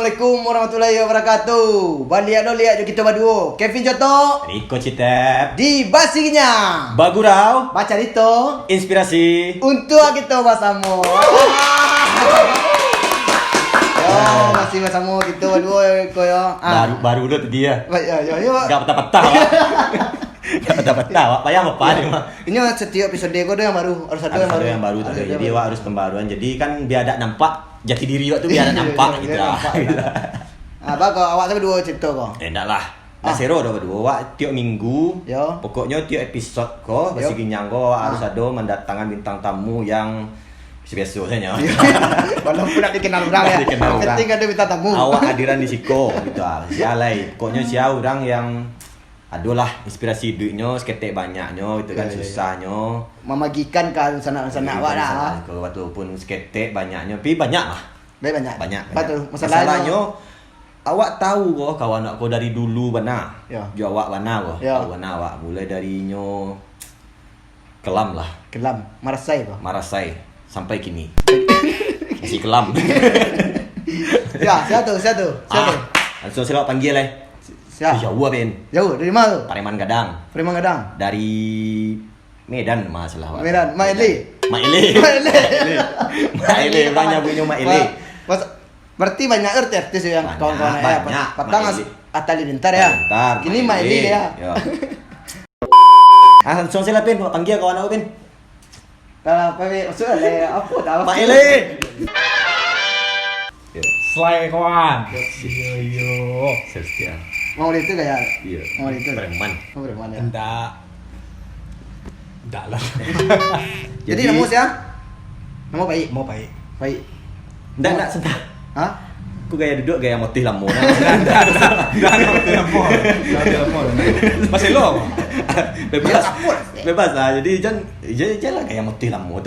Assalamualaikum warahmatullahi wabarakatuh. Balik lihat kita berdua. Kevin Joto, Riko Citep, di basinya. Bagurau, Baca itu inspirasi untuk kita bersama. Masih bersama kita berdua koyo. baru dulu tadi ya. Ya. Gak petah-petah, Pak. Gak petah-petah, Pak. Payah apa nih, Pak? Ini setiap episode gue yang baru, harus ada Yang baru tuh. Jadi Wak harus pembaruan. Jadi kan biar ada nampak jati diri Wak tuh biar ada nampak gitu lah. Apa kok awak tuh berdua cerita kok? Enggak lah. Sero dah berdua Wak tiap minggu. Yo. Pokoknya tiap episode kok basi ginyang kok harus ada mendatangkan bintang tamu yang biasa saja. Walaupun nak dikenal orang ya. Penting ada minta tamu. Awak hadiran di siko gitu ah. Sialai. Pokoknya sia orang yang adulah inspirasi duitnya seketek banyaknya itu kan susahnya Memagikan kan sana-sana awak dah. Kalau walaupun seketek banyaknya, tapi banyak lah. Banyak. Betul. Masalahnya awak tahu kok kawan aku dari dulu benar. Ya. Jo awak benar kok. Ya. Benar awak mulai dari nyo kelam lah. Kelam, Marasai kok. Marasai sampai kini. Masih kelam. Ya, siapa tuh? Langsung saya panggil Siapa? Jauh Ben. Jauh dari mana tuh? Pareman Gadang. Preman Gadang. Dari Medan masalah. Medan, Mak Eli. Orang nyebutnya Mak Eli. Berarti banyak artis yang kawan-kawan ya. Banyak. Patang Atali Lintar ya. Kini Mak Eli ya. Langsung saya Pin, panggil kawan aku Pin. Maksudnya apa tahu? Mak Eli. Slay kawan. Yo. Setia. Mau itu kayak. Iya. Mau itu. Preman. Oh, preman ya. Enggak lah. Jadi nama siapa? Nama baik. Mau baik. Baik. Enggak sebentar. Hah? Aku gaya duduk gaya motif lamun. Enggak masih lo. Bebas lah. Jadi jangan lah gaya motif lamun.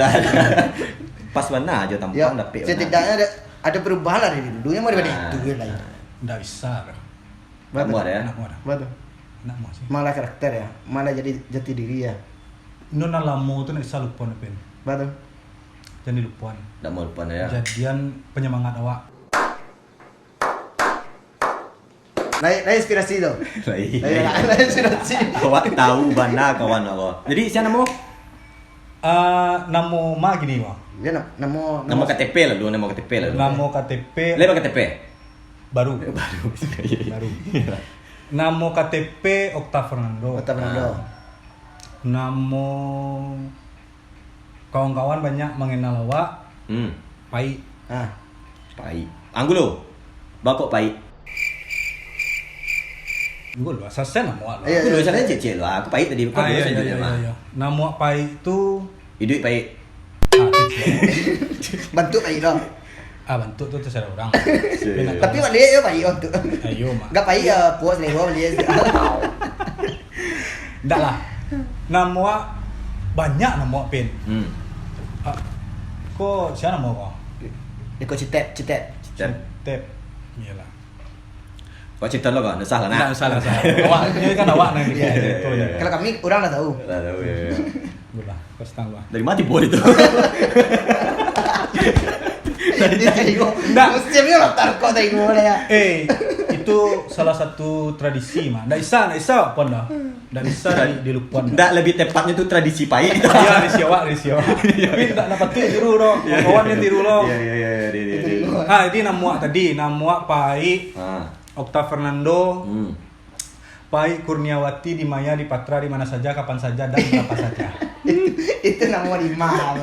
Pas mana aja Ya, tampang tapi. setidaknya ada perubahan lah dari dulunya mau dibanding itu lah. Enggak bisa. Kamu ada ya? Betul. Enak mau sih. Malah karakter ya, malah jadi jati diri ya. Nona lamu tuh bisa lupa pen. Betul. Jangan dilupain. Enggak mau lupa ya. Jadian penyemangat awak. Nah, inspirasi tuh. Nah, inspirasi. Awak tahu bana kawan awak. Jadi siapa namo? Namo ma gini wah. Dia Nama KTP lah dulu, nama KTP lah. Namo KTP Lepas KTP. baru. Baru. Namo KTP Okta Fernando. Namo kawan-kawan banyak mengenal awak. Pai. Pai. Anggulo. Bakok pai. Gue lu asasnya namo awak. Aku dulu sana cecil lah. Aku pai tadi. Kau dulu sana juga mah. Namo Pai itu Hidup pai. Bantu baik dong. Bentuk tuh terserah orang. Tapi mak dia ya baik untuk. Ayo mah. Enggak baik ya puas lewa dia. Enggak lah. Nama banyak nama pin. Kok siapa nama kau? Ikut citet. Tep. Iyalah. Kau cerita lo kan? Salah nak. Salah. Awak ini kan awak nang gitu. Kalau kami orang dah tahu. Udah, kau setang lah. Dari mati bodoh itu. Enggak, mestinya latar kok tadi gimana ya? Itu salah satu tradisi mah. Nggak bisa pon dah. Nggak bisa dilupakan. Nggak, lebih tepatnya itu tradisi pai. Iya, tradisi awak. Tapi nggak dapat tiru dong. Kawan yang tiru lo. Iya. Ini nama tadi, nama Pai Okta Fernando. Pai Kurniawati di Maya, di Patra, di mana saja, kapan saja, dan berapa saja. Itu nama lima.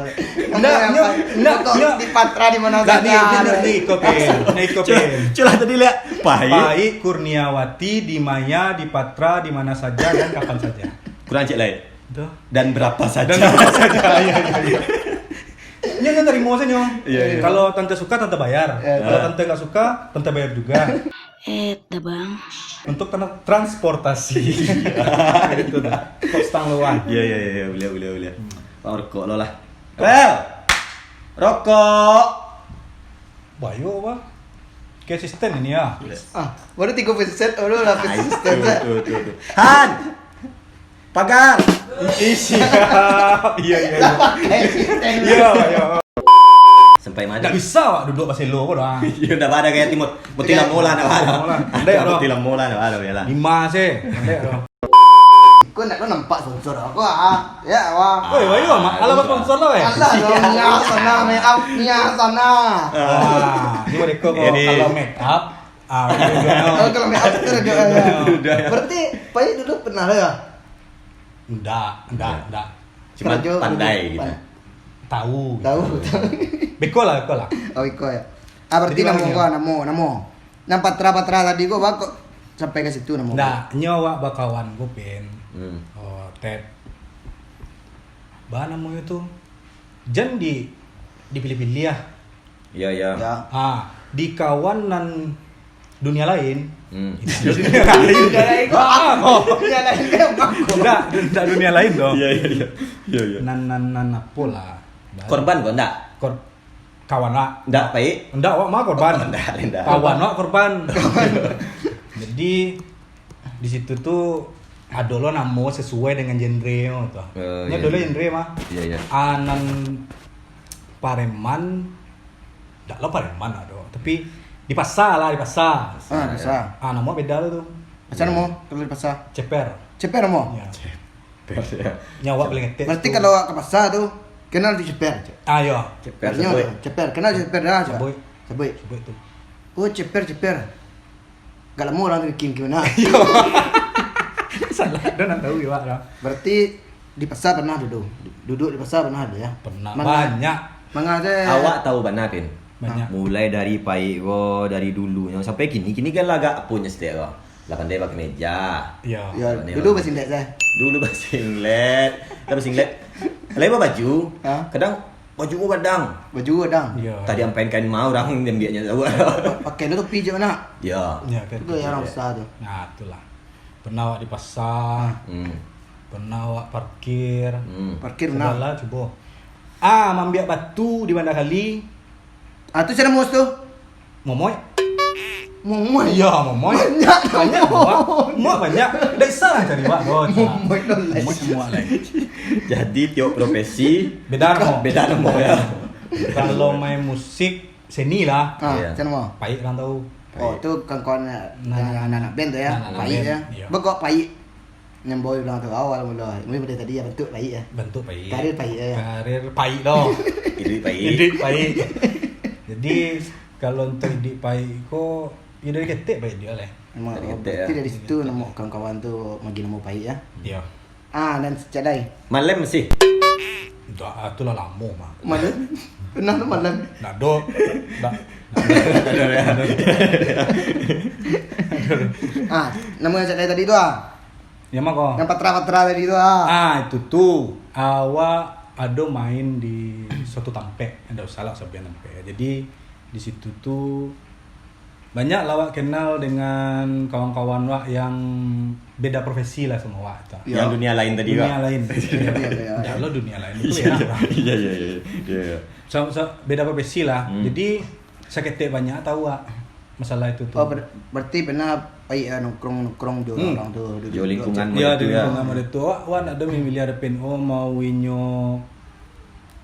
Enggak, di Patra di mana saja. Nih, kopin. Coba tadi lihat. Pai Kurniawati di Maya, di Patra, di mana saja, dan kapan saja. Kurang cek lain. Tuh. Dan berapa saja. Iya. Ini kan dari mau saja. Iya. Kalau tante suka, tante bayar. Kalau tante nggak suka, tante bayar juga. Dah bang. Untuk transportasi. Itu dah. Kok setang luan. Iya, boleh. Rokok lo lah. Well, rokok. Bayo apa? Kayak sistem ini ya. Baru 3%, baru lapis sistem. Tuh. Han. Pagar. Iya. Pakai sistem. Iya. pai mati. Enggak bisa wak duduk paselo kok doang. Ya udah ada kayak timut. Mutila mola nak ada. Andai ada. Mutila mola nak ada ya lah. 5 sih. Andai dong. Kau nak kau nampak sponsor aku ya wah. Woi, woi, mak alamat sponsor lo ya. Allah dong ya sana make up ya sana. Ini mereka kok kalau make up Kalau make up itu ada. Berarti Pai dulu pernah ya? Enggak. Cuma Kerja pandai dulu, gitu. Tahu. Beko lah. Oh iko ya. Berarti namo. Nang patra tadi kok kok sampai ke situ namo. Nah, nyawa bakawan gue pen. Oh, Ted. Bahan namo itu. Jan dipilih-pilih ya. Iya. Ya. Di kawanan dunia lain. Dunia lain kok. Tidak dunia lain dong. Iya. Nan apa lah. Korban kok enggak? Kawan wak. Enggak, Pai. Enggak wak mah korban. Enggak. Kawan wak korban. Jadi di situ tuh ada lo namo sesuai dengan genre tuh. Nya dulu genre mah. Iya. Anan Pareman. Enggak lo Pareman ada. Tapi di pasar. Bisa. Namo beda lo tuh. Macam namo kalau di pasar? Ceper. Ceper namo. Ya. Nyawa paling ngetes. Berarti tuh. kalau ke pasar tuh kenal di ceper. Ayo. Ceper. Kenal ceper dah. Saboi. Saboi. Coba itu. Oh ceper. Gak lama orang bikin gimana? Salah, dan tahu ya, Pak. Berarti di pasar pernah duduk di pasar pernah ada ya? Pernah banyak. Mengada Awak tahu mana Pin? Banyak. Mulai dari pai ko dari dulunya sampai kini kan lah agak punya setiap ko. Lah pandai pakai meja. Iya. ya dulu masih tidak saya. Dulu bersinglet, Lain baju. Ha? Kadang baju ko badang. Baju adang. Iya. Tadi ampein kain mau orang diam dianya tahu. Pakai itu topi je mana? Ya. Ya, kan. Itu yang orang besar tu. Nah, itulah. Pernah wak di pasar, pernah wak parkir. Parkir benar. Segala coba. Mambiak batu di Bandar Kali. Tu cara mus tu. Momoy. Momoy. Iya, momoy. Banyak muak banyak. Dah salah cari wak bos. Momoy tu lah. Momoy semua lagi. Jadi tiap profesi Beda no. beda nama ya. Kalau main musik seni lah. Iya. Macam mana? Pahit orang tahu. Oh, tu kawan-kawan anak-anak band tu ya. Anak-anak Pahit band, ya. iya. Bekok pahit. Yang boy bilang tu awal mula. Mungkin pada tadi ya bentuk pahit ya. Bentuk pahit. Karir pahit ya. Karir pahit doh. Hidup baik. Hidup pahit. Jadi kalau untuk hidup pahit kok ya dari ketik pahit dia lah. Memang Dari ketek, berarti ya. dari situ nama kawan-kawan tu bagi nama pahit ya. Iya. Dan secadai. Malam mesti. Itulah lama mah. Malam. Pernah tu malam. Nak do. Nak. Nama yang secadai tadi tu Ya mah kok. Yang patra-patra tadi tu Itu tuh awak ada main di suatu tampek, ada salah sampai tampek. Jadi di situ tuh banyak lawak kenal dengan kawan-kawan wak yang beda profesi lah sama wak. Ya. Yang dunia lain tadi Dunia kok. lain. Ya. Ya lo dunia lain itu ya. Iya. Beda profesi lah. Jadi seketik banyak tahu wak masalah itu tuh. Oh, berarti pernah pahit nongkrong di orang tu. Jo lingkungan Ya, itu di ya. lingkungan model itu, wak ada memilih ada pen, mau inyo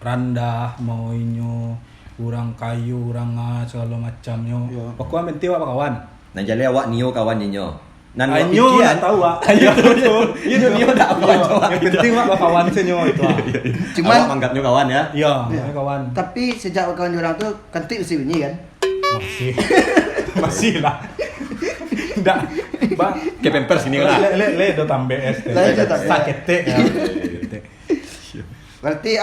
randah, mau inyo kurang kayu, kurang segala macamnya. Ya. Pokoknya menti wak kawan. Nah jadi awak nio kawan nyo. Nan awak Anyo pikiran. nak tahu wak. Itu nio tak apa. Yang penting wak kawan senyo itu. Cuman Awak anggapnya kawan ya. Iya, Ya. kawan. Tapi sejak kawan orang tu kantik mesti bunyi kan? Masih lah. Ndak. Ba, Kayak pampers gini lah. le do tambah es. Le do tambah. Sakete ya. Berarti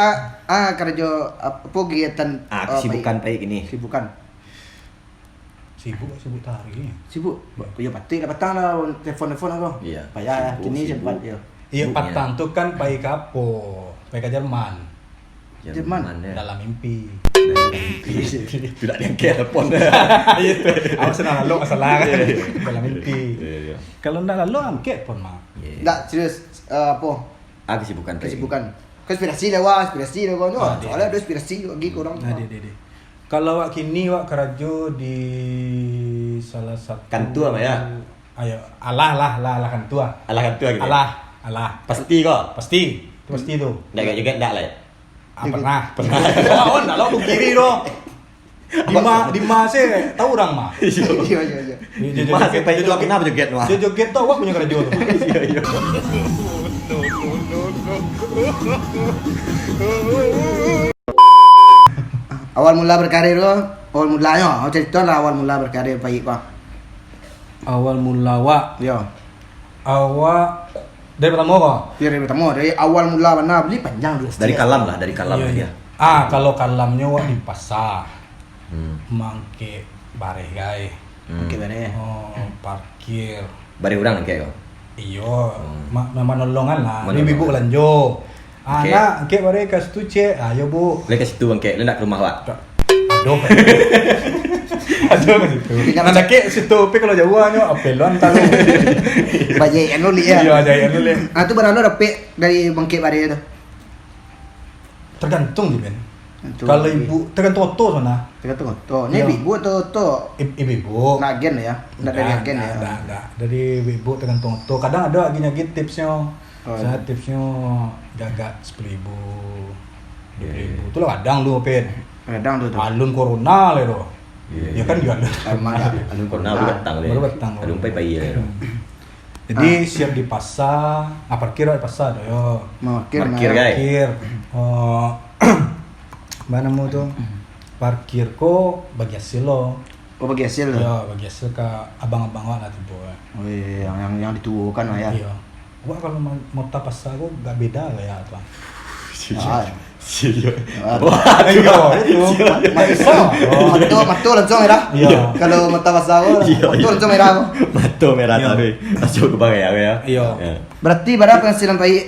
kerja apa kegiatan Kesibukan baik ini. Kesibukan. Sibuk hari. Sibuk. Ya pasti lah petang lah telefon aku. Iya. Payah ya, Sibuk, kini sibuk. sempat ya. Iya, Sibuk, patang tuh kan pai kapo, pai ke Jerman. Jerman. ya. Dalam mimpi. Tidak ada yang telepon. Itu. Aku senang lalu masalah kan. Dalam mimpi. Iya. Kalau ndak lalu angket pun mah. Tak serius apa? Kesibukan baik. Kesibukan. Konspirasi lah wah, inspirasi lah kau tu. Ah, dia. Soalnya ada inspirasi lagi korang. Nah, dia. Kalau wak kini wak kerja di salah satu Kantua mah ya? Ayo, alah kantua. Alah kan tu gitu. Alah. Pasti kok. Pasti. Itu pasti tu. Enggak juga enggak lah. Pernah. Oh, ndak lo kiri doh. Di mas tahu orang mah. Iya. Mas apa itu kenapa joget wah? Dia joget tuh awak punya radio tuh. Iya. Awal mula berkarir lo, awal mulanya, cerita lah awal mula berkarir baik kok. Awal mula awak dari pertama kok. Dari pertama dari awal mula mana beli panjang dulu. Dari kalam dia. Kalau kalamnya wak di pasar. Mangke bare guys. Oke bare. Parkir. Bari urang kayak kok. Iyo, memang nolongan lah. Menolong. Ini ibu lanjut. Oke. Anak, ke bare kas tu cek. Ayo bu. Lek ke situ bangke, lu nak ke rumah wak. Aduh. Aduh ke situ. Nanda ke situ, tapi kalau jauhannya apelon tahu. Bajayan lo li ya. Iya, jayan dulu. Ah tu berapa dapat dari bangkit bare itu? Tergantung sih Ben. Tergantung. Kalau ibu tergantung oto sana. Tergantung to. Ni Iya. ibu to. Ibu. Nak agen ya. Nak dari agen ya. Enggak. Dari ibu tergantung oto. Kadang ada lagi nyagit tipsnya. Oh, Saya iya. tipsnya jaga 10.000, 20.000. Itu lah kadang lu Ben. Kadang tu. Alun corona le do. Iya. Ya kan dia alun. Alun corona baru datang le. Baru datang. Alun pai le. Jadi siap di pasar, parkir di pasar do yo. Parkir guys. Parkir. Mana mau tuh? Parkir ko bagi hasil lo. Oh bagi hasil lo. Ya, bagi hasil ke abang-abang lah tuh boy. Oh iya, yang dituukan lah ya. Iya. Wah kalau mau tak pasar ko gak beda lah ya apa. Ah, Siyo. Iya, itu. Matu langsung merah. Iya. Kalau mata basah Iya, matu iya. langsung merah. Mato merah Iya. tapi masuk ke bangke ya. Iya. Berarti berapa penghasilan baik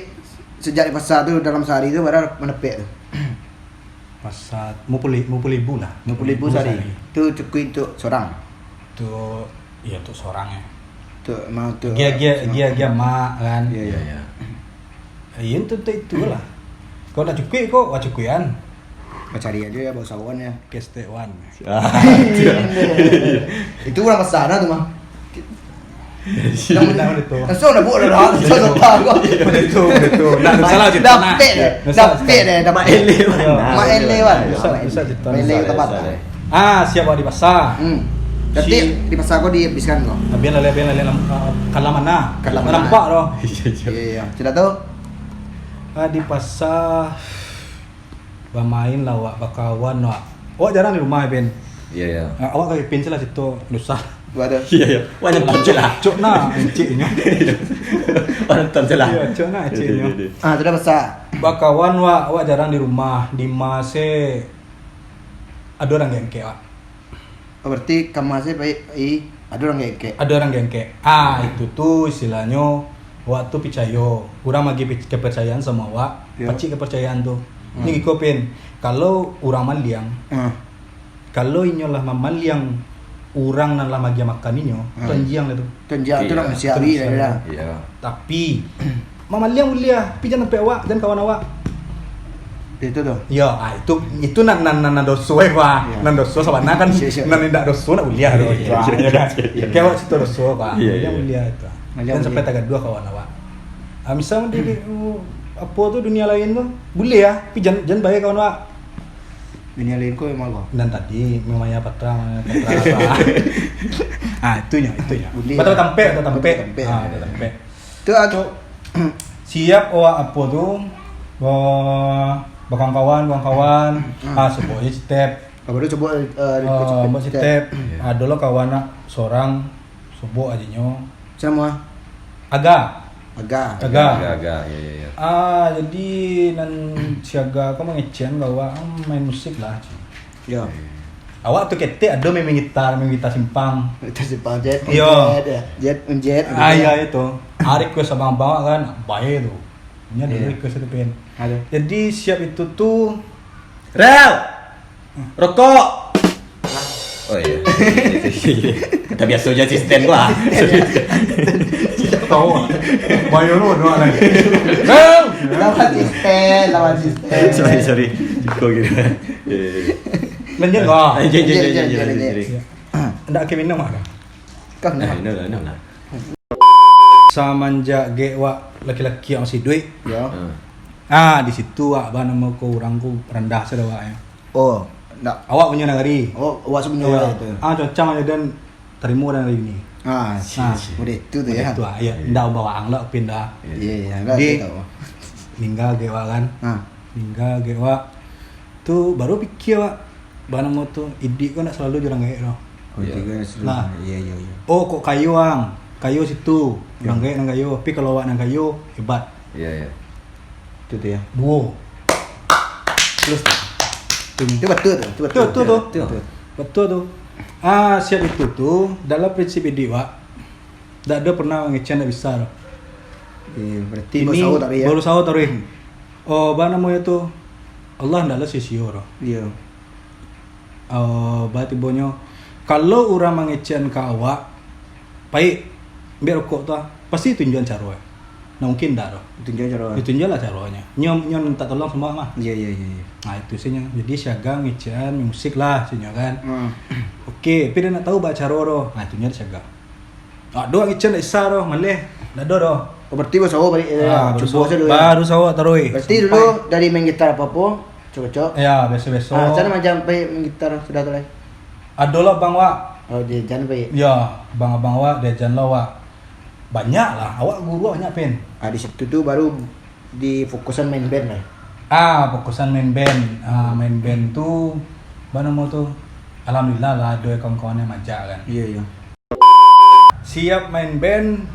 sejak di pasar tu dalam sehari tu berapa menepek tu? Pasar mau puluh lah. 50,000 sehari. Tu cukup untuk seorang. Tuh, iya tuh seorang ya. Tu mau tu. Gia mak kan. Iya, iya. Iya itu lah. Kau nak cukup kok, wah cukupan. Kau cari aja ya bawa sawan ya. Kestewan. Itu orang pasar tu mah. Nah, itu. Langsung dah buat dah. Langsung tahu kau. Itu. Nah, salah cerita. Dapat deh. Dapat deh. Dapat ele Mak ele wan. Bisa cerita. Ele tempat. Siap di pasar. Berarti di pasar kau dihabiskan kau. Biar lele kalam mana? Kalam mana? Nampak doh. Iya. Tidak tahu. Di pasar bermain lah wak, berkawan wak. Awak jarang di rumah Ben. Iya. Awak kayak pensil lah situ Nusa. Ada. Iya. Wah nonton je lah. Cuk na enciknya. Nonton je lah. Iya, cuk na enciknya. Ah, sudah pasar. Berkawan wak, awak jarang di rumah. Di mase ada orang gengke wak. Oh, berarti kamu masih baik. Ada orang kayak. Ada orang gengke. Itu tuh istilahnya waktu percaya. Kurang lagi kepercayaan sama wak. Ya. Pacik kepercayaan tuh. Ini kopin. Kalau orang maliang, kalau inyolah mamaliang orang nan lah magi makan inyo, tenjiang itu. Tenjak tu Iya. nak siari dah. Iya. Tapi mamaliang mulia, pi jangan pe awak dan kawan awak. Itu tu. Ya, itu nan doso pak. Iya. Nan doso sabana kan Iya. nan tidak doso nak mulia doh. Iya. Ya kan. Iya. Kayak situ doso pak. Iya, iya. Mulia itu. Mulia, Dan sampai mulia. tagad dua kawan awak. Misalnya di apa tuh dunia lain tuh boleh ya, tapi jangan bayar kawan awak. Dunia lain kau memang kau. Dan tadi memangnya patra apa. Itunya. Boleh. Patra tampe. Tampe. Tampe. Tu aku. Siap awak apa tuh? Kawan-kawan, sebuahnya step. Kau baru coba Mbak step. Ada lo kawan nak seorang sebuah ajinyo. Sama. Agak. Agak. Iya. Jadi nan siaga kau mengecen bahwa main musik lah. Ya. Awak tuh ketek ada main gitar simpang. Itu si Jet. Iya. Jet. Iya itu. Request abang-abang kan, baik tuh. Ini ada Iya. request itu pen. Ada. Jadi siap itu tuh Rel. Rokok. Oh iya. Kita biasa aja asisten gua. tahu. Bayo lu doa lagi. Lawan sistem. Sorry. Kok gitu. Lanjut enggak? Jadi. Ndak ke minum ada. Kau Nah, nak? nah. Samanja ge wa laki-laki yang masih duit. Ya. Di situ wak ba nama ko urang ko rendah sudah wak ya. Oh, Nggak. Awak punya nagari. Oh, awak sebenarnya Iya. itu. Cocok aja dan terima dan hari ini. Ah, Nah, udah itu tuh ya. Itu ya, ndak bawa angla pindah. Iya, enggak Di- tahu. Ninggal gewa kan. Ah, Ninggal gewa. Tuh baru pikir Wak. Bana mau tuh idik kok nak selalu jurang gaek no. Iya. Nah. Iya. Oh kok kayu ang. Kayu situ. Jurang gaek nang kayu. Tapi kalau awak nang kayu hebat. Iya. Itu tuh ya. Wow. Terus itu betul tuh. Betul tuh. Betul. Betul tuh. Siap itu tuh dalam prinsip idik Wak. Tak ada pernah ngecen tak bisa loh. Iya, berarti baru sahur tadi ya. Baru sahur tadi. Oh, apa namanya tuh? Allah ndaklah sisio loh. Iya. Berarti bonyo kalau orang mengecen ke awak, baik biar rokok tuh pasti tunjuan cara. Nah mungkin dah loh. Tunjuk cara. Ditunjuk lah caranya. Nyon minta tolong semua mah. Iya. Nah itu sih nya. Jadi siaga ngecen musik lah sih kan. Hmm. Oke, tapi dia nak tahu baca roh. Nah itu nya siaga. Doang ngecen isa roh, maleh. Dah doh. Oh, berarti baru sahur balik. Coba aja dulu. Baru sawak taruh. Berarti dulu dari main gitar apa-apa, cocok. Ya, besok-besok. Sana macam sampai main gitar sudah tuh lah. Adolah Bang Wak. Oh, dia jangan sampai. Ya, Bang Wak dejan lo Wak. Banyak lah, awak guru banyak pen. Di situ tuh baru difokusan main band lah. Fokusan main band. Main band tuh mana mau tuh. Alhamdulillah lah ada kawan-kawannya majak kan. Iya. Siap main band.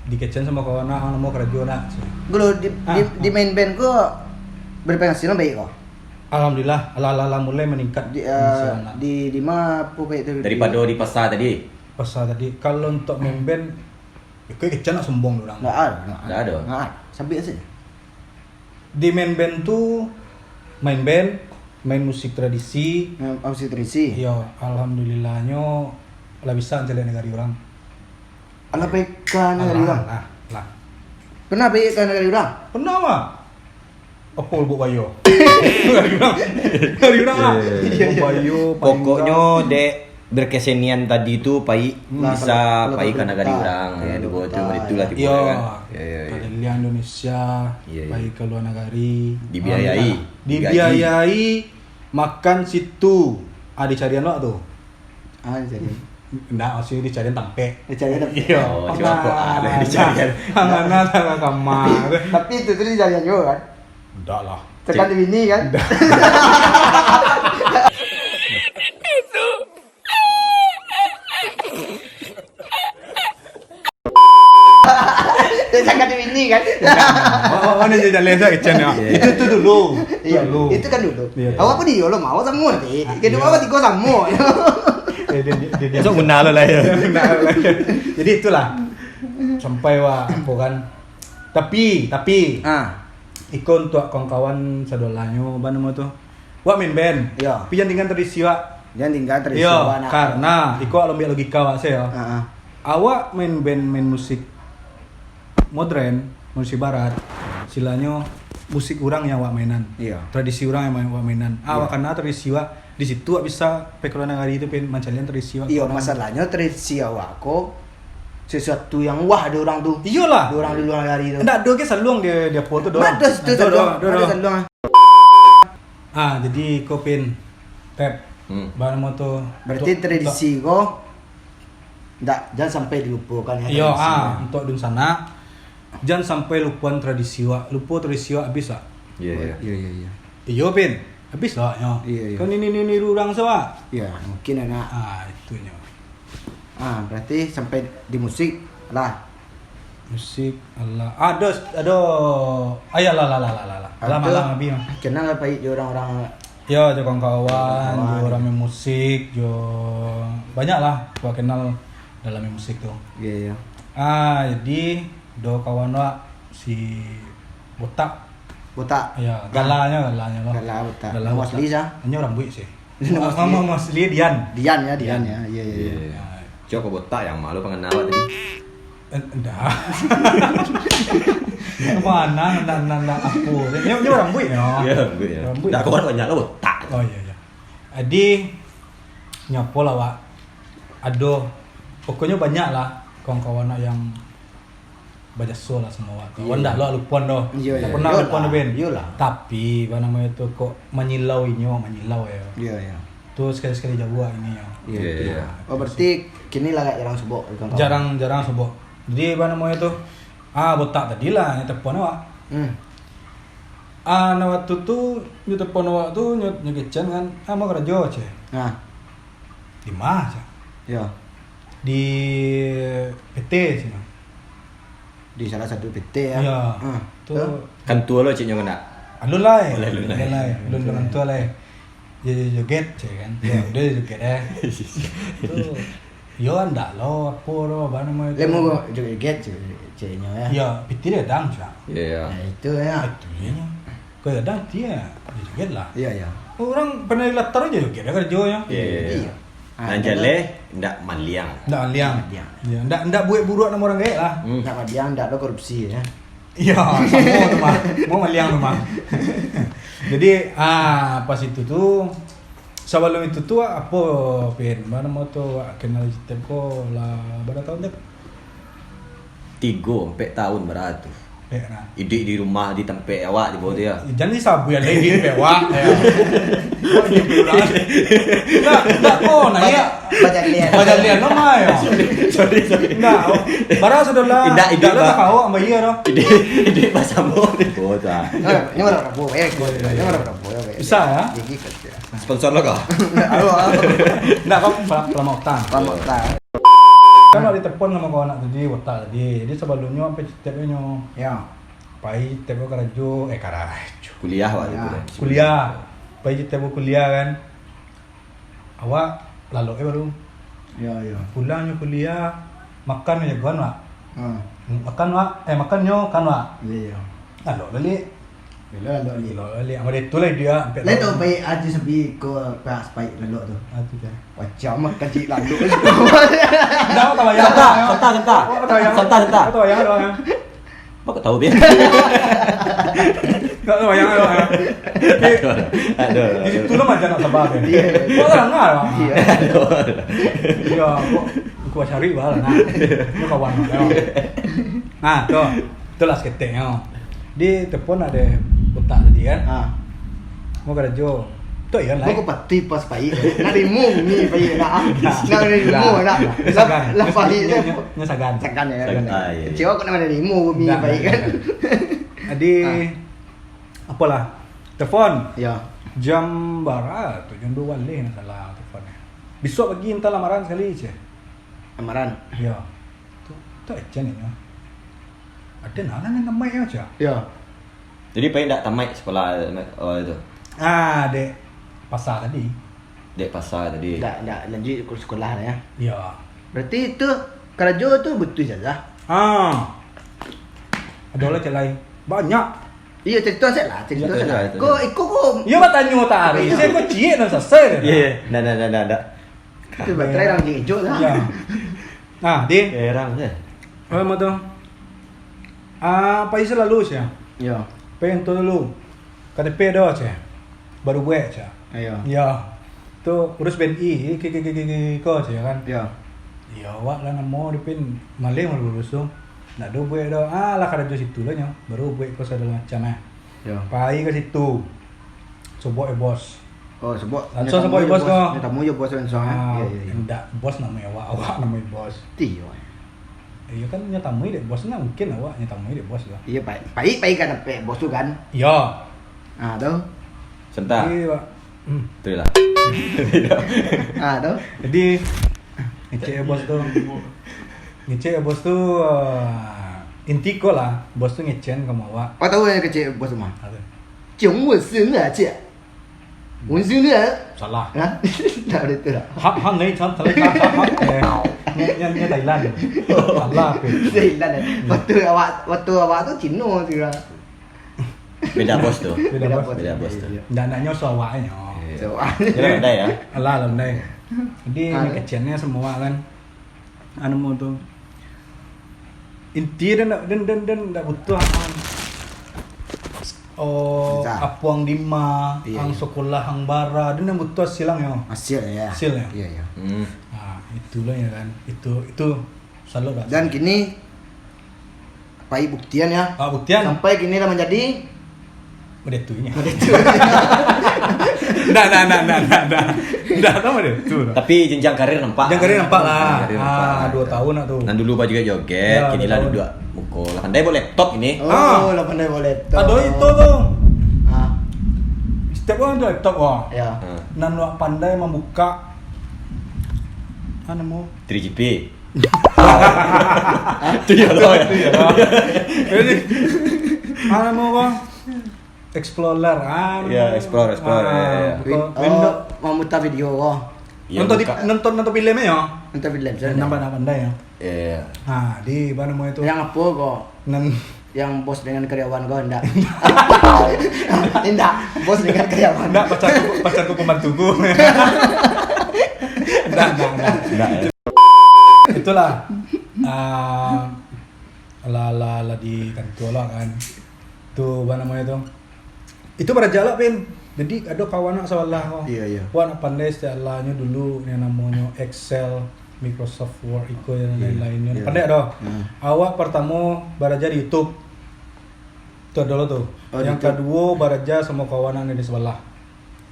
Di kitchen sama kawan nak mau kerja nak. Gue di main band kok berpenghasilan baik kok. Alhamdulillah, ala mulai meningkat Di mana apa baik itu? Daripada di pasar tadi. pasal tadi. Kalau untuk main band, kayak kitchen nak sombong orang. Nggak ada. Sampai aja. Di main band tuh main band, main musik tradisi. Musik tradisi. Iya, alhamdulillahnya lah bisa jalan negara orang. Alah baikkan dari orang. Lah. Pernah baikkan dari orang? Pernah mah? Apa lu bayo? Dari orang ah. Bayo. Pokoknya dek berkesenian tadi tu pai Nah, bisa kalau pai karena gadi berita. orang ya Kalau dua tu berita, itulah tipu Iya. kan. Iya. Kalian Indonesia, Iya. baik ke luar negeri. Dibiayai. Dibiayai makan situ. Dicarian lo tuh. Jadi. Nggak, maksudnya dicarian tempe. Dicarian tempe. Iya. Oh, cuma kok ada dicarian. Mana tengah kamar. Tapi itu tuh dicarian juga kan? Enggak lah. Tekan di sini kan? Tekan di sini kan? Mana jadi lesa kitchen ya? Itu dulu. Iya, Dulu. itu kan dulu. Iya. Awak pun dia lo mau sama nih. Kedua awak tiga sama. Dia So guna lah ya. Jadi itulah sampai apa kan. Tapi ikon untuk kawan-kawan sadolanyo ban mau tuh. Wak main band. Iya. Tapi jangan tinggal tradisi wak. Jangan tinggal tradisi Iya, anak. karena iko lomba logika wak saya. Heeh. Awak main band main musik modern, musik barat. Silanya musik orang yang wak mainan. Iya. Tradisi orang yang wak mainan. Awak karena tradisi wak di situ wak bisa pekeluaran hari itu pen mancalian tradisi wak. Iya, orang. masalahnya tradisi awak kok sesuatu yang wah ada orang tuh. Iyalah. Ada orang di luar hari itu. Enggak, dia ke saluang dia foto doang. Ada situ saluang. Ada saluang. Jadi kopin tap bahan moto. Berarti tradisi kok jangan sampai dilupakan ya. Iya, tradisi. untuk dun sana jangan sampai lupakan tradisi wak. Lupa tradisi wak habis wak. Iya. Iya. Iya, Pin. Habis lah ya. Iya. Kan ini orang sawa. Iya, mungkin anak. Itunya. Berarti sampai di musik lah. Musik Allah. Ada ayalah lah malam abi. Kenal apa orang-orang Ya, jo kawan-kawan, Kawan-kawan. jo rame musik, jo banyak lah gua kenal dalam musik tuh. Iya. Jadi do kawan wa si botak. Botak. Ya, galanya loh. Gala botak. Gala Nama botak. asli sah? Hanya orang buik sih. Nama asli. Nama asli Dian. Dian ya. Iya. Iya. Cok botak yang malu pengen awak tadi. Enggak. Kemana? Nanda aku. Ini orang buik ya. Iya, Bu ya. Orang buik. Dah kawan banyak lah botak. Oh iya. Jadi nyapo lah Wak. Aduh, pokoknya banyak lah kawan-kawan yang bajaso lah semua. Kawan dah lo lupuan doh. Iya, Tak iya. pernah Iyalah, lupuan doh Ben. iyalah. Tapi apa namanya itu kok menyilau ya. Iya iya. Tuh sekali-sekali jago ini ya. Iya. Oh berarti kini lah jarang sebok. Jarang sebok. Jadi apa namanya itu botak tadi lah yang telepon awak. Nah waktu tu nyu telepon awak tu nyu kecen kan mau kerja aja. Nah, Di mana aja? ya Di PT sih. di salah satu PT ya. Ya. Ah, Tu Kan tua lo ciknya kena. alun lah. Alun lah. Alun dengan tu lah. Jadi joget je kan. Ya udah joget Tu yo anda lo apa lo apa namanya itu. Lemu joget cenya ya. Ya, PT dia dang sah. Iya. Nah, itu ya. Itu dia. Kau dang dia joget lah. Iya iya. Orang pernah latar aja joget kerja ya. Iya. Ah, Nanjale ndak maliang. Ndak liang. Liang. Ya, ndak buat buruk nama orang gaya lah. Nak dia ndak ada korupsi ya. Iya, sama tu mah. Mau maliang tu mah. Jadi, pas itu tu sebelum itu tu apa pin? Mana mau tu kenal tempo lah berapa tahun deh? 3-4 tahun beratu. Pena. Idik di rumah di tempat awak di bawah dia. Jangan disabu yang lain pewa. Ndak kau nanya. Baca lihat nama ya. Sorry. Ndak. Barang sudah lah. Indak, lah Pak. tak kau sama iya doh. Idik bahasa mo di bawah tu. Ini mana berapa ya? Ini mana berapa ya? Bisa ya? Gigi kerja. Sponsor lo kah? Halo. Ndak kau lama utang. Lama tak. Kan ada telepon sama kawan nak tadi, watak tadi. Jadi sebelumnya sampai tiapnya Ya. pai tiap karajo Kuliah awak Ya. tu. kuliah. Pai tiap kuliah kan. Awak lalu baru Ya ya. pulangnya kuliah makan aja kan wak. Ah. Makan wak, makannya kan wak. Iya. Lalu balik. Bila lo ni. Lalu balik. Amade itu lah dia. Lain tu baik aja sebi ko pas baik lalu tu. Itu kan. Macam mah kecil lalu. Dah tahu ya. Santa. Tahu tahu ya doang. Apa kau tahu dia? Enggak tahu ya doang. Aduh. Di situ lo macam nak sabar kan. Iya. Kau tak dengar bang. Iya. Iya, kau cari bal nah. Kau kawan lo. Nah, tu lah sketenya. Di telepon ada botak tadi kan. Ah. Mau kerja. Tu ya lah. Kau pati pas baik. Nak demo ni baik nak. Nak demo nak. Sagan. Lah baik dia. Nya sagan. Sakan ya. Ah, iya. Kecewa kau nak mana demo mi baik kan. Jadi apalah. Telepon Ya. jam barat tu jam 2 balik nak salah telefonnya. Besok pagi entah lamaran sekali je. Amaran. Ya. Tu aja ni. Ada nana yang namai aja. Ya. Jadi pengen tak tamat sekolah itu. Dek pasar tadi. Dek pasar tadi. Dak lanjut ke sekolah lah ya. Ya. Berarti itu kerja tu betul saja. Ada lah celai. Banyak. Iya cerita saya lah, cerita Ya, saya. ya, ya. Kau ikut kau. Ya bat tanya mau tari. Saya kau cie nak selesai. Iya. Nah. Itu baterai orang hijau lah. Ya. Nah, Din. Herang je. Apa mau tu? Apa isi lalu sih? Ya. Pengen tu dulu. KTP dah je. Baru buat je. Ayo. Ya. Tu urus BNI kau je kan. Ya. Ya awak lah nama dia pun malih malu urus tu. Nak do buat dah. Lah kerja situ lah nya. Baru buat kau segala macam Ya. Pai ke situ. Coba bos. Oh sebut. Langsung sebut bos kau. Tamu je bos langsung. Ya ya. Enggak, bos namanya awak namanya bos. Tio. Iya kan nyatamui deh bosnya mungkin awak nyatamui deh bos lah. Iya baik kan sampai bos tu kan. Iya. Ah tu. Sebentar. Iya, Pak. Tu lah. Ah tu. Jadi ngecek bos tu. Ngecek bos tu inti ko lah. Bos tu ngecen kamu awak. Kau tahu yang kecil bos mah. Ada. 囧我生了姐，我生了 Salah. ah, tak ada tu lah. Hak ni kan salah hak. Nya Thailand. Salah pe. Thailand. Waktu awak tu Cina tu lah. Beda bos tu. Beda bos. Beda bos tu. Dan naknya so awak nya. So, Jadi ada ya. Alah dalam dai. Jadi Ah. kecennya semua kan. Anu mau tu. Inti dan tak butuh Bisa. apuang lima, Iya, ang iya. sekolah ang bara, dan butuh silang yo. hasil ya. Hasil ya? Iya ya. Itulah ya kan. Itu selalu dah. Dan kini Pai buktian ya. Buktian. Sampai kini dah menjadi Medetunya. Nggak tahu medetu. Tapi jenjang karir nampak. Jenjang karir nampak lah. Karir nampak. 2 tahun lah tuh. Dan dulu juga joget, Ya, kini 2 lah tahun. duduk mukul. Pandai bawa laptop ini. lah pandai boleh. Ada itu tuh. Ah, Setiap orang tuh laptop wah. ya. Nan wak pandai membuka mau 3GP. Itu dia loh ya. Jadi mau bang Explorer Iya, Explorer, ya. Oh, mau muta video kok. Iya, buka. nonton filmnya ya. Muta film. Nambah pandai ya. Iya. Di mana mau itu? Yang apa kok? Nan Yang bos dengan karyawan kau enggak? Tidak, bos dengan karyawan. enggak pacarku pembantuku. Enggak. Enggak ya. Itulah ala di kantor lah kan. Tuh apa namanya tuh? Itu pada jalan pin. Jadi ada kawan nak salah kok. Iya. Wah nak pandai istilahnya dulu yang namanya Excel, Microsoft Word itu yang lain-lainnya. Iya. Pandai dah. Awak pertama baraja di YouTube. Itu dulu tuh. Oh, yang di YouTube. kedua baraja sama kawanan di sebelah.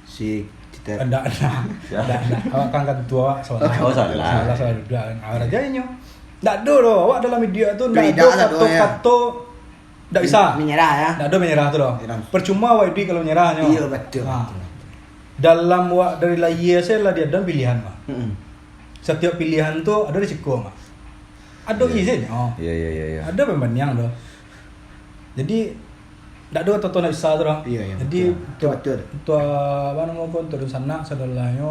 Si kita. Enggak. Awak kan tua sebelah. Oh, salah. Salah dua. Awak rajanya. Enggak ada loh. Awak dalam media tuh enggak Beda ada satu, ya. kata enggak bisa. Menyerah ya. Enggak ada menyerah tuh loh. Menyerah. Percuma awak itu kalau menyerahnya. Iya betul. Dalam dari lahir saya lah dia ada pilihan mah. Mm-mm. Setiap pilihan tuh ada risiko mah. Ada izin. Iya. Ada pembanding doh. Jadi ndak ada toto nak bisa tuh. Iya, Jadi betul. tu apa nama kau turun sana saudaranya.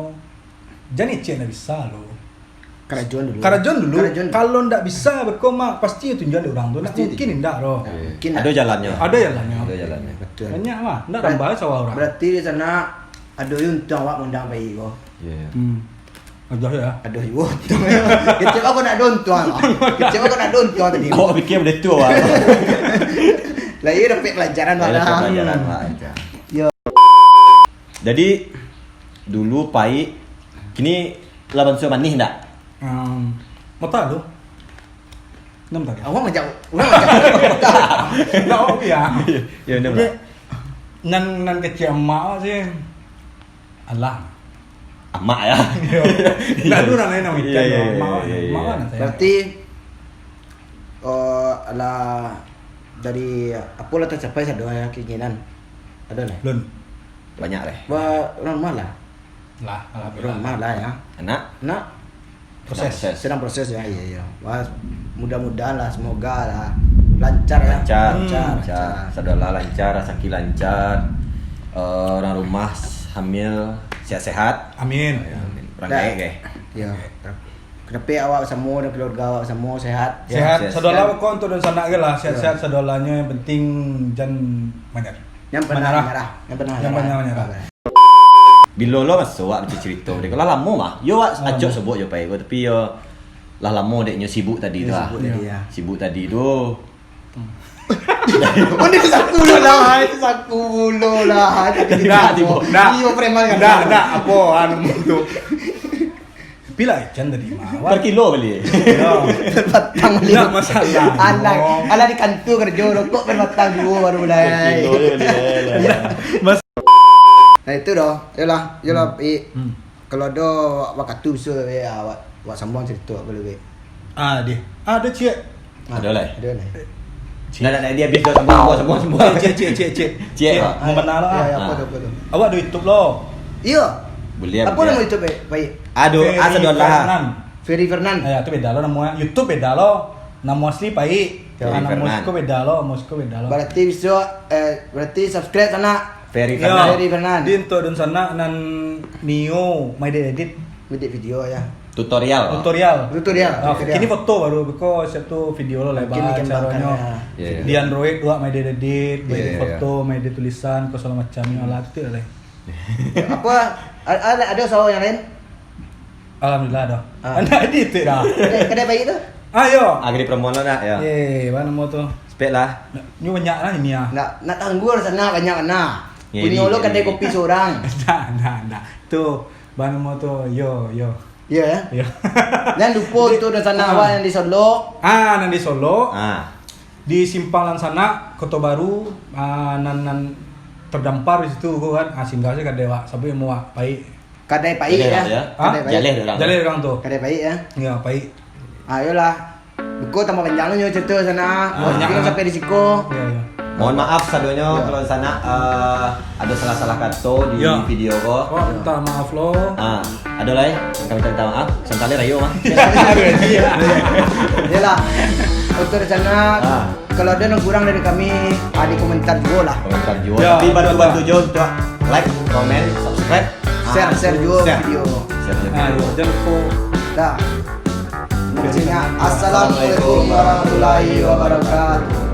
Jadi cek nak bisa lo. Kerajuan dulu. Karajon dulu. Karajon. Kalau ndak bisa berkoma pasti tunjuan orang tuh. Nak Pasti mungkin ndak loh. Mungkin Ada jalannya. Ada jalannya. Ada jalannya. Betul. Banyak mah. Ndak tambah sawah orang. Berarti di sana ada untung awak undang bayi kok. Iya. Aduh ya. Aduh, untung. Kecil aku nak untung. Kecil aku nak untung tadi. Kau pikir boleh tu awak. Lah iya dapat pelajaran Ada malah. pelajaran aja. Yo. Jadi dulu Pai kini laban sudah manih ndak? Mau tahu? 6 tahun. Awak macam orang macam. Nggak oke ya. Ya benar. Jadi, nan kecil emak sih. Allah. Amak ya. Nggak ada orang lain yang Iya, mikir. iya, Emak iya, iya. mana saya. Berarti ala dari apa lah tercapai satu ya keinginan. Ada lah. Lun. Banyak deh. Normal lah. Lah, alhamdulillah. Normal lah ya. Anak Nak Proses. sedang proses ya. Iya. Wah, mudah-mudahan lah semoga lah lancar ya. lancar. Saudara lancar, Saki lancar. Orang rumah hamil sehat-sehat. Amin. Orang kaya kayak. Ya. Kenapa awak semua dan keluarga awak semua sehat? Sehat. sehat. Saudara kau untuk dan sana ke lah. Sehat-sehat saudaranya yang penting jangan banyak. Yang pernah menyerah. Yang pernah menyerah. Bila lo masuk awak macam cerita dia. Lah lama mah. Yo awak ajak sebut je pai. Tapi yo lah lama deknya sibuk tadi tu lah. Sibuk tadi ya. Sibuk tadi tu. Oh, ini saku lah, itu saku lah. Dah, Iya, preman kan. Dah, apa anu tu. Bila ikan tadi mah. Per kilo beli. Berbatang beli. Nggak masalah. Anak di kantor kerja rokok berbatang dua baru mulai. Kilo je beli. Nah itu dah, yalah. Kalau ada waktu so ya awak sambung cerita boleh. Ada cik. Ada lah. Ada lah. Nak dia habis dah semua. Cik. Cik. Mau benar lah. Ya, apa tu. Awak ada YouTube lo. Iya. Boleh. Apa nama itu baik? Aduh, asal lah. Ferry Fernan. Ya, itu beda lo namanya. YouTube beda lo. Nama asli Pai. Ferry Nama Fernan. Mosko beda lo. Berarti bisa berarti subscribe sana. Ferry Ya, Ferry Fernan. Di untuk dan sana nan Nio my edit Video ya. Tutorial. tutorial. Kini foto baru because itu video lo lebar Mungkin dikembangkan caranya. ya. Di Android dua my edit, my edit Iya, foto, my edit tulisan, kau segala macamnya lah itu lah. Apa ada usaha yang lain? Alhamdulillah dah. Ah. Anda edit dah. Kedai bayi itu? Ayo. Agri promo lo nak ya. Mana mau tu? Spek lah. Ni banyak lah ini ya. Nak tangguh sana banyak kena. Ngeri, Punya lo ngeri. kedai kopi seorang. Nah. Tu, mana mau tu? Yo. Iya ya. Yo. Dan lupa tu dan sana awak yang di Solo. Nanti Solo. Ah. di Simpang Lansana Kota Baru nan terdampar di situ gua kan singgah sih kada wa sampai mau pai. Kadai pai ya. Hah? Jaleh orang. Jaleh orang tuh. Kadai pai ya. Iya, pai. Ayolah. Buku tambah panjang nyo cerita sana. Banyak, Kita sampai di siko. Iya, iya. Mohon maaf sadonya kalau sana ada salah-salah kata di Ya. video ko. Oh, minta maaf lo. Ada lah kami minta maaf. Santale rayo mah. Yalah. Untuk sana Ah. kalau ada yang kurang dari kami, di komentar juga lah. Komentar juga. Ya, Tapi bantu-bantu betul. juga untuk like, komen, subscribe, Share juga share. video. Share juga. Ayo, jangan lupa. Dah. Assalamualaikum warahmatullahi wabarakatuh.